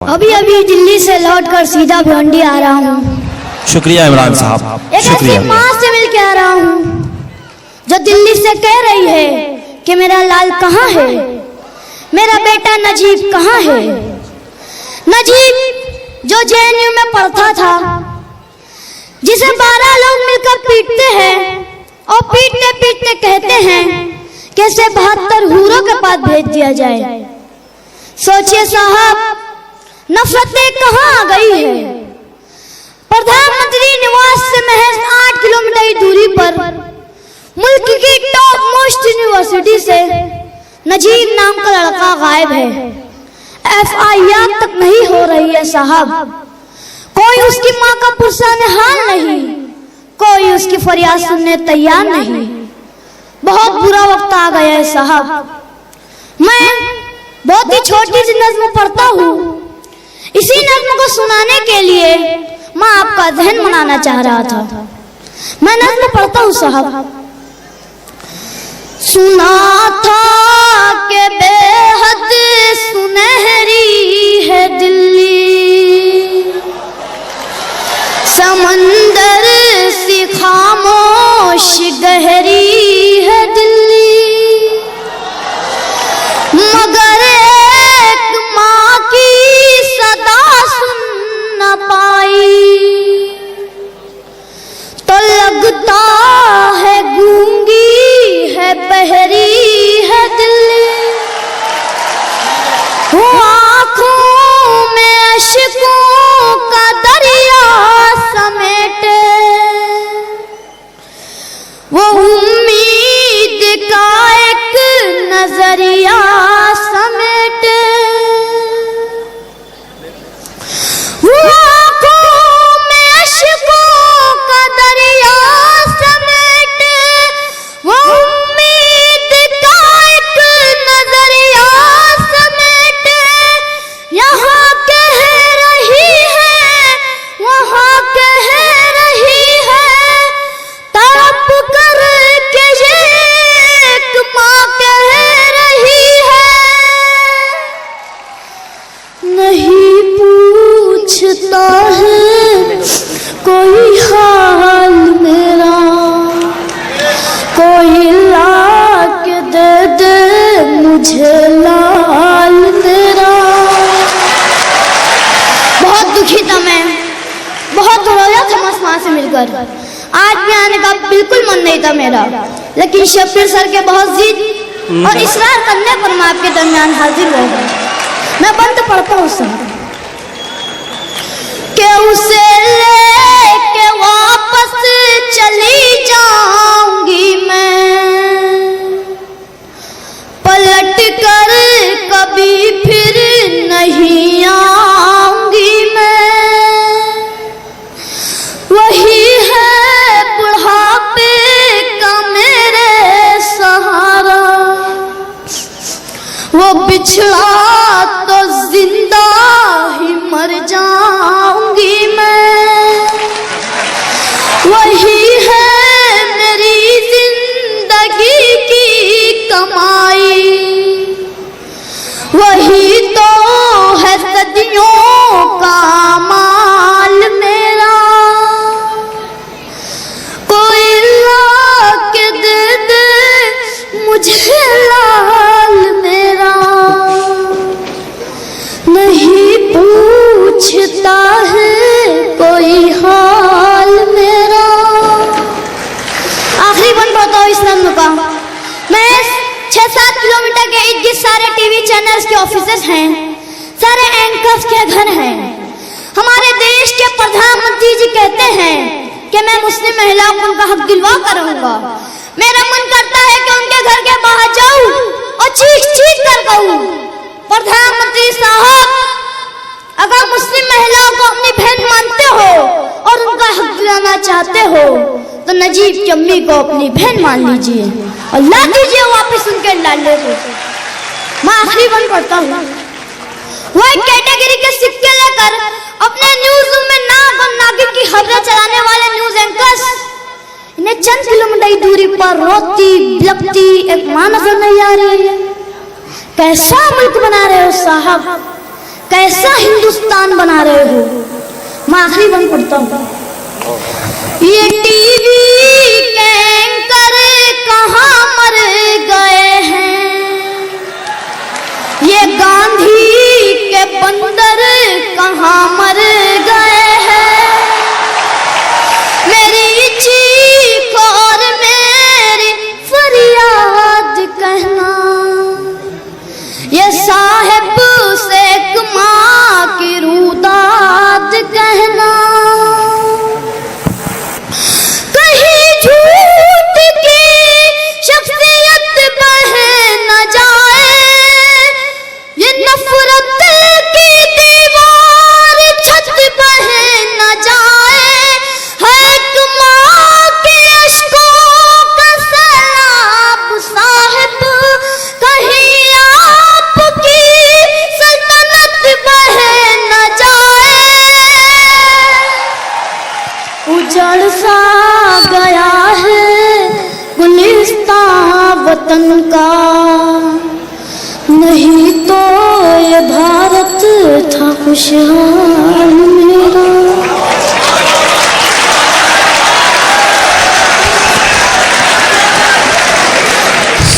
अभी अभी दिल्ली से लौटकर सीधा भिवंडी आ रहा हूँ। शुक्रिया इमरान साहब, एक ऐसी माँ से मिल के आ रहा हूँ जो दिल्ली से कह रही है कि मेरा लाल कहाँ है, मेरा बेटा नजीब कहाँ है। नजीब जो जेएनयू में पढ़ता था, जिसे 12 लोग मिलकर पीटते हैं और पीटते पीटते कहते हैं कि इसे 72 हूरों के पास भेज दिया जाए। सोचिए साहब, नफरतें कहाँ आ गई है। प्रधानमंत्री निवास से महज 8 किलोमीटर की दूरी पर मुल्क की टॉप मोस्ट यूनिवर्सिटी से नजीब नाम का लड़का गायब है। FIR तक नहीं हो रही है साहब। कोई उसकी माँ का पुरसाने हाल नहीं, कोई उसकी फरियाद सुनने तैयार नहीं। बहुत बुरा वक्त आ गया है साहब। मैं बहुत ही छोटी सी नज्म पढ़ता हूँ। इसी नज्म को सुनाने के लिए मैं आपका ज़हन बनाना चाह रहा था। मैं नज्म पढ़ता हूँ साहब। सुना था कि बेहद सुनहरी है दिल्ली, समंदर सी खामोश गहरी है दिल्ली, मगर एक माँ की सदा सुन न पाई तो लगता है गूंगी है, बहरी है दिल्ली। वो आँखों में अश्कों का दरिया समेटे, वो उम्मीद का एक नजरिया समेटे, वो आँखों में अश्कों का दरिया समेटे, वो उम्मीद का एक नजरिया समेटे। यहाँ कह रही है, वहाँ कह रही है, तड़प कर के ये एक माँ कह रही है। नहीं पूछता है कोई हाल मेरा, कोई ला के दे दे मुझे लाल मेरा। बहुत दुखी था मैं, बहुत रोया था मैं माँ से मिलकर। आज भी आने का बिल्कुल मन नहीं था मेरा, लेकिन शब्बीर सर के बहुत जिद और इसरार करने पर मैं आपके दरमियान हाजिर हो गई। मैं बंद पढ़ता हूँ सर कि उसे लेके वापस चली जाऊंगी मैं, पलट कर कभी फिर नहीं आऊंगी मैं। वही है बुढ़ापे का मेरे सहारा, वो बिछड़ा तो जिंदा ही मर जाऊंगी मैं। वही है मेरी जिंदगी की कमाई, वही तो है सदियों का माल मेरा। कोई ला के दे दे मुझे लाल मेरा, नहीं पूछता है कोई हाल मेरा। आखिरी बन पड़ता हूँ इस नज्म का। मैं 6-7 किलोमीटर के इर्द सारे टीवी चैनल्स के ऑफिसेस हैं, सारे एंकर्स के घर हैं। हमारे देश के प्रधानमंत्री जी कहते हैं कि मैं मुस्लिम महिलाओं को उनका हक दिलवा कर रहूंगा। मेरा मन करता है कि उनके घर के बाहर जाऊं और चीख चीख कर कहूं, प्रधानमंत्री साहब, अगर मुस्लिम महिलाओं को अपनी बहन मानते हो और उनका हक दिलाना चाहते हो तो नजीब की अम्मी को अपनी बहन मान लीजिए और ला दीजिए वापस उनके लाले को। मैं आखिरी बन पढ़ता हूँ। वो एक कैटेगरी के सिक्के लेकर अपने न्यूज में नाक और नागिन की खबरें चलाने वाले न्यूज एंकर्स, इन्हें चंद किलोमीटर की दूरी पर रोती बिलखती एक माँ नजर नहीं आ रही है। कैसा मुल्क बना रहे हो साहब, कैसा हिंदुस्तान बना रहे हो। मैं आखिरी बंद पढ़ता हूँ। ये टीवी के एंकर कहाँ मर गए हैं, ये गांधी के बंदर कहाँ मर गए हैं। मेरी चीख और मेरी फरियाद कहना, ये साहिब से माँ की रूदाद कहना। कहीं झूठ की शख्सियत बह न जाए, ये नफरत की दीवार छत बह न जाए। है एक माँ के अश्कों का सैलाब साहिब, कहीं आपकी सल्तनत बह न जाए। उजड़ सा गया है गुलिस्तान वतन का, नहीं तो ये भारत था खुशहाल मेरा।